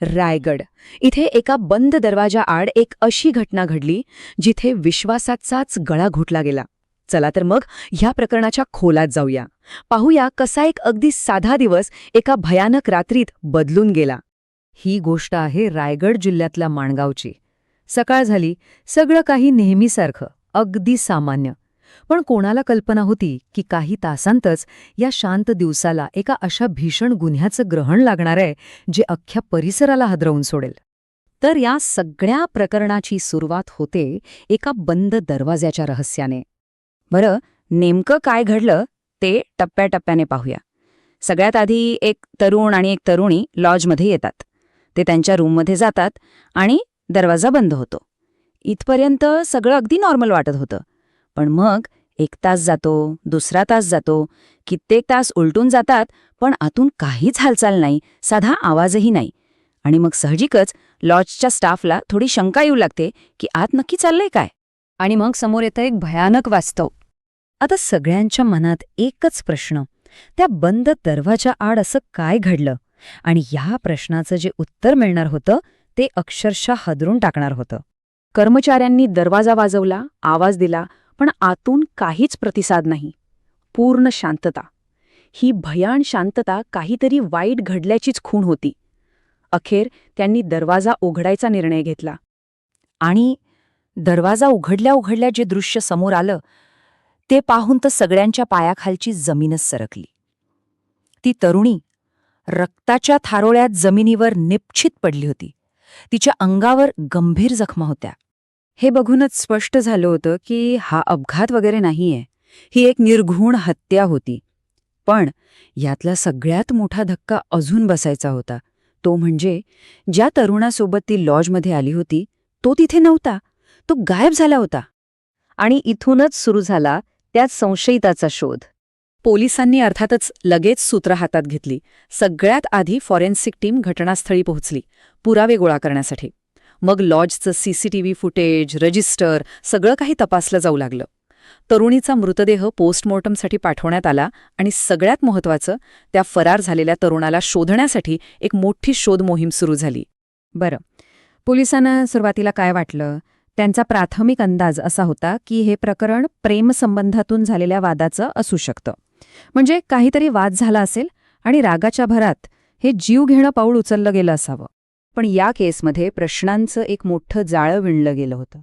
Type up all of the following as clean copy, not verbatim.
रायगड. इथे एका बंद दरवाजाआड एक अशी घटना घडली जिथे विश्वासाचाच गळा घोटला गेला. चला तर मग ह्या प्रकरणाच्या खोलात जाऊया. पाहूया कसा एक अगदी साधा दिवस एका भयानक रात्रीत बदलून गेला. ही गोष्ट आहे रायगड जिल्ह्यातल्या माणगावची. सकाळ झाली, सगळं काही नेहमीसारखं, अगदी सामान्य. पण कोणाला कल्पना होती की काही तासांतच या शांत दिवसाला एका अशा भीषण गुन्ह्याचं ग्रहण लागणार आहे जे अख्ख्या परिसराला हादरवून सोडेल. तर या सगळ्या प्रकरणाची सुरुवात होते एका बंद दरवाजाच्या रहस्याने. बरं, नेमकं काय घडलं ते टप्प्याटप्प्याने पाहूया. सगळ्यात आधी एक तरुण आणि एक तरुणी लॉजमध्ये येतात. ते त्यांच्या रूममध्ये जातात आणि दरवाजा बंद होतो. इथपर्यंत सगळं अगदी नॉर्मल वाटत होतं. पण मग 1 तास जातो, दुसरा तास जातो, कित्येक तास उलटून जातात, पण आतून काहीच हालचाल नाही, साधा आवाजही नाही. आणि मग साहजिकच लॉजच्या स्टाफला थोडी शंका येऊ लागते की आत नक्की चाललंय काय. आणि मग समोर येतं एक भयानक वास्तव. आता सगळ्यांच्या मनात एकच प्रश्न, त्या बंद दरवाजाआड असं काय घडलं? आणि ह्या प्रश्नाचं जे उत्तर मिळणार होतं ते अक्षरशः हादरून टाकणार होतं. कर्मचाऱ्यांनी दरवाजा वाजवला, आवाज दिला, पण आतून काहीच प्रतिसाद नाही. पूर्ण शांतता. ही भयान शांतता काहीतरी वाईट घडल्याचीच खूण होती. अखेर त्यांनी दरवाजा उघडायचा निर्णय घेतला. आणि दरवाजा उघडल्या उघडल्या जे दृश्य समोर आलं ते पाहून तर सगळ्यांच्या पायाखालची जमीनच सरकली. ती तरुणी रक्ताच्या थारोळ्यात जमिनीवर निपचित पडली होती. तिच्या अंगावर गंभीर जखमा होत्या. हे बघूनच स्पष्ट झालं होतं की हा अपघात वगैरे नाहीये, ही एक निर्घृण हत्या होती. पण यातला सगळ्यात मोठा धक्का अजून बसायचा होता. तो म्हणजे ज्या तरुणासोबत ती लॉजमध्ये आली होती तो तिथे नव्हता, तो गायब झाला होता. आणि इथूनच सुरू झाला त्या संशयिताचा शोध. पोलिसांनी अर्थातच लगेच सूत्र हातात घेतली. सगळ्यात आधी फॉरेन्सिक टीम घटनास्थळी पोहोचली पुरावे गोळा करण्यासाठी. मग लॉजचं सीसीटीव्ही फुटेज, रजिस्टर सगळं काही तपासलं जाऊ लागलं. तरुणीचा मृतदेह पोस्टमॉर्टमसाठी पाठवण्यात आला आणि सगळ्यात महत्त्वाचं, त्या फरार झालेल्या तरुणाला शोधण्यासाठी एक मोठी शोध मोहीम सुरू झाली. बरं, पोलिसांना सुरुवातीला काय वाटलं? त्यांचा प्राथमिक अंदाज असा होता की हे प्रकरण प्रेमसंबंधातून झालेल्या वादाचं असू शकतं. म्हणजे काहीतरी वाद झाला असेल आणि रागाच्या भरात हे जीव घेणं पाऊल उचललं गेलं असावं. पण या केसमध्ये प्रश्नांचं एक मोठं जाळं विणलं गेलं होतं.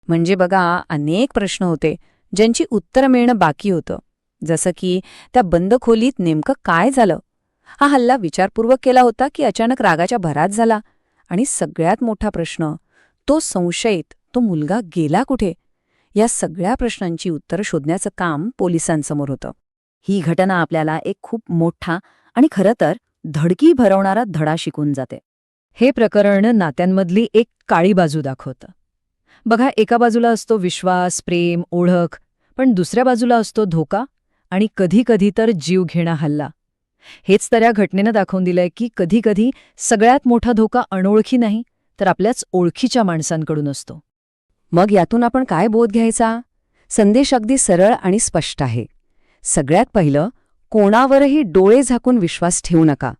म्हणजे बघा, अनेक प्रश्न होते ज्यांची उत्तरं मिळणं बाकी होतं. जसं की त्या बंद खोलीत नेमकं काय झालं? हा हल्ला विचारपूर्वक केला होता की अचानक रागाच्या भरात झाला? आणि सगळ्यात मोठा प्रश्न, तो संशयित, तो मुलगा गेला कुठे? या सगळ्या प्रश्नांची उत्तरं शोधण्याचं काम पोलिसांसमोर होतं. ही घटना आपल्याला एक खूप मोठा आणि खरं तर धडकी भरवणारा धडा शिकून जाते. हे प्रकरण नात्यांमधली एक काळी बाजू दाखवतं. बघा, एका बाजूला असतो विश्वास, प्रेम, ओळख, पण दुसऱ्या बाजूला असतो धोका आणि कधीकधी तर जीवघेणा हल्ला. हेच तर या घटनेनं दाखवून दिलंय की कधीकधी सगळ्यात मोठा धोका अनोळखी नाही तर आपल्याच ओळखीच्या माणसांकडून असतो. मग यातून आपण काय बोध घ्यायचा? संदेश अगदी सरळ आणि स्पष्ट आहे. सगळ्यात पहिलं, कोणावरही डोळे झाकून विश्वास ठेवू नका.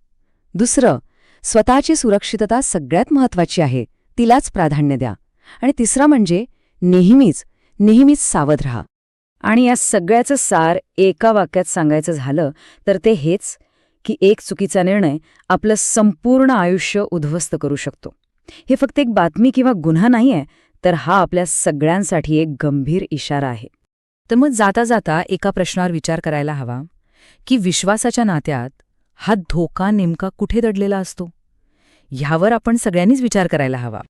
दुसरं, स्वतःची सुरक्षितता सगळ्यात महत्त्वाची आहे, तिलाच प्राधान्य द्या. आणि तिसरं म्हणजे नेहमीच सावध राहा. आणि या सगळ्याचं सार एका वाक्यात सांगायचं झालं तर ते हेच की एक चुकीचा निर्णय आपलं संपूर्ण आयुष्य उद्ध्वस्त करू शकतो. हे फक्त एक बातमी किंवा गुन्हा नाहीये, तर हा आपल्या सगळ्यांसाठी एक गंभीर इशारा आहे. तर मग जाता जाता एका प्रश्नावर विचार करायला हवा की विश्वासाच्या नात्यात हा धोका नेमका कुठे दडलेला असतो? ह्यावर आपण सगळ्यांनीच विचार करायला हवा.